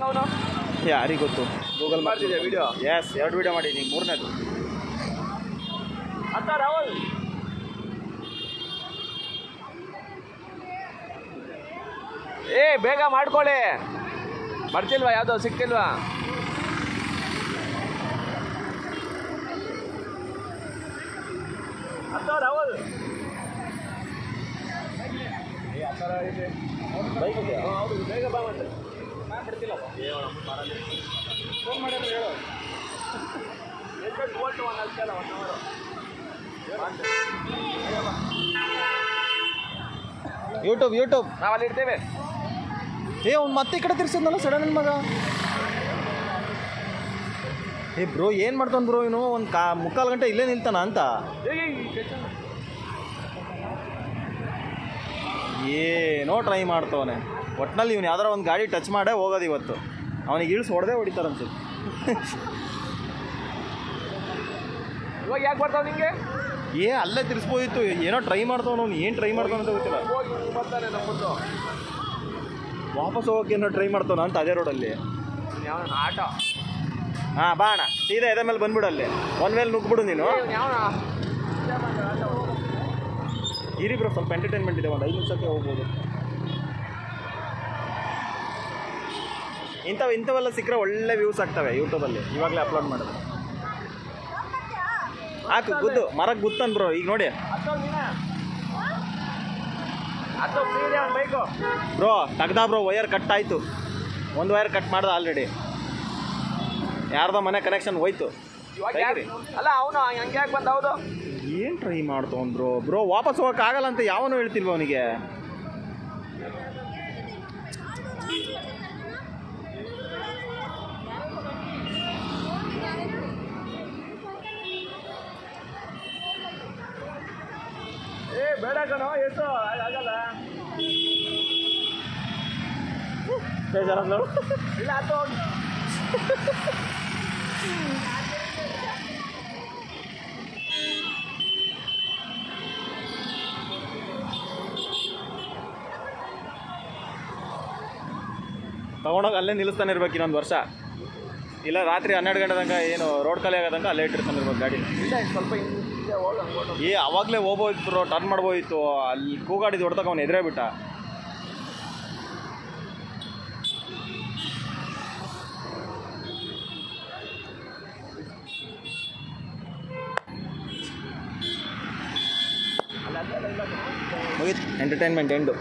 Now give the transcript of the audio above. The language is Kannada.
ಅವನು ಯಾರಿಗೆ ಗೊತ್ತು. ಗೂಗಲ್ ಮಾಡ್ತಿದ್ದೆ ವಿಡಿಯೋ. ಎಸ್ 2 ವಿಡಿಯೋ ಮಾಡಿದ್ದೀನಿ, 3ನೇದು. ಅತ್ತ ರಾಹುಲ್ ಬೇಗ ಮಾಡ್ಕೊಳ್ಳಿ. ಬರ್ತಿಲ್ವಾ? ಯಾವುದೋ ಸಿಕ್ತಿಲ್ವಾ? ಅತ್ತ ರಾಹುಲ್ ಬೈಕ್ ಇದೆಯಾ? ಹೌದು, ಬೇಗ ಬಾ. ಮತ್ತೆ ನಾನು ಬಿಡ್ತಿಲ್ಲ. ಫೋನ್ ಮಾಡಿದ್ರೆ ಹೇಳು. ಎಷ್ಟು ಓಲ್ಟು 1 ಅಷ್ಟೇ ಅಲ್ಲ, 1 ಅವರ್. ಯೂಟ್ಯೂಬ್ ನಾವು ಅಲ್ಲಿ ಇರ್ತೇವೆ. ಅವ್ನು ಮತ್ತೆ ಈ ಕಡೆ ತಿರ್ಸಿದ್ನಲ್ಲ ಸಡನ್ ನನ್ನ ಮಗ. ಬ್ರೋ ಏನು ಮಾಡ್ತಾನೆ ಬ್ರೋ ಇವನು? ಒಂದು 3/4 ಗಂಟೆ ಇಲ್ಲೇ ನಿಲ್ತಾನ ಅಂತ. ಏನೋ ಟ್ರೈ ಮಾಡ್ತವನೆ. ಒಟ್ಟಿನಲ್ಲಿ ಇವ್ನು ಯಾವ್ದಾರ ಒಂದು ಗಾಡಿ ಟಚ್ ಮಾಡೇ ಹೋಗೋದು ಇವತ್ತು. ಅವನಿಗೆ ಇಳಿಸಿ ಹೊಡೆದೇ ಹೊಡಿತಾರೆ ಅನ್ಸುತ್ತೆ. ಇವಾಗ ಯಾಕೆ ಬರ್ತಾವ ನಿಂಗೆ? ಅಲ್ಲೇ ತಿರ್ಸ್ಬೋದಿತ್ತು. ಏನೋ ಟ್ರೈ ಮಾಡ್ತಾವನು. ಅವ್ನು ಏನು ಟ್ರೈ ಮಾಡ್ತಾವ ಅಂತ ಗೊತ್ತಿಲ್ಲ. ಬರ್ತಾನೆ ನಮ್ಮದು. ವಾಪಸ್ ಹೋಗೋಕೆ ಏನೋ ಟ್ರೈ ಮಾಡ್ತಾವ ಅಂತ ಅದೇ ರೋಡಲ್ಲಿ. ಯಾವ ಆಟ? ಹಾಂ ಬಾ ಅಣ್ಣ, ಸೀದಾ ಎದೆ ಮೇಲೆ ಬಂದ್ಬಿಡಲ್ಲಿ. ಒನ್ ವೇಲ್ ನುಗ್ಬಿಡು ನೀನು. ಯಾವ ಇರಿ ಬ್ರೋ, ಸ್ವಲ್ಪ ಎಂಟರ್ಟೈನ್ಮೆಂಟ್ ಇದೆ. ಒಂದು 5 ನಿಮಿಷಕ್ಕೆ ಹೋಗ್ಬೋದು. ಇಂಥವೆಲ್ಲ ಸಿಕ್ಕರೆ ಒಳ್ಳೆ ವ್ಯೂಸ್ ಆಗ್ತವೆ ಯೂಟ್ಯೂಬಲ್ಲಿ. ಇವಾಗಲೇ ಅಪ್ಲೋಡ್ ಮಾಡಿದ್ರೆ ಹಾಕು. ಗುದ್ದು ಮರಕ್ಕೆ ಗುತ್ತನ್ ಬ್ರೋ. ಈಗ ನೋಡಿ ಬ್ರೋ, ತೆಗ್ದ ಬ್ರೋ. ವಯರ್ ಕಟ್ ಆಯಿತು. ಒಂದು ವಯರ್ ಕಟ್ ಮಾಡ್ದೆ ಆಲ್ರೆಡಿ. ಯಾರ್ದೋ ಮನೆ ಕನೆಕ್ಷನ್ ಹೋಯ್ತು. ಅಲ್ಲ ಅವನು ಹಂಗೆ ಯಾಕೆ ಬಂದ? ಹೌದು, ಏನು ಟ್ರೈ ಮಾಡ್ತಾವನ್ ಬ್ರೋ ವಾಪಸ್ ಹೋಗೋಕ್ಕಾಗಲ್ಲ ಅಂತ ಯಾವನು ಹೇಳ್ತಿಲ್ವ ಅವನಿಗೆ? ಬೇಡ ಕಣೋ, ಎಷ್ಟು ಆಗಲ್ಲ. ಇಲ್ಲ ಆತು. ತೊಗೊಂಡೋಗಿ ಅಲ್ಲೇ ನಿಲ್ಲಿಸ್ತಾನೆ ಇರ್ಬೇಕು ಇನ್ನೊಂದು ವರ್ಷ. ಇಲ್ಲ ರಾತ್ರಿ 12 ಗಂಟೆ ತನಕ ಏನು ರೋಡ್ ಖಾಲಿ ಆಗೋ ತನಕ ಅಲ್ಲೇ ಇಟ್ಟಿರ್ತಾನೆ ಇರ್ಬೇಕು ಗಾಡಿ. ಇಲ್ಲ ಸ್ವಲ್ಪ ಅವಾಗಲೇ ಹೋಗ್ಬೋದಿತ್ತು ಬ್ರೋ, ಟರ್ನ್ ಮಾಡ್ಬೋದಿತ್ತು. ಅಲ್ಲಿ ಕೂಗಾಡಿದ್ದು ಹೊಡ್ತಕ್ಕ ಅವನು ಎದುರೇ ಬಿಟ್ಟ. ಮುಗೀತು, ಎಂಟರ್ಟೈನ್ಮೆಂಟ್ ಎಂಡು.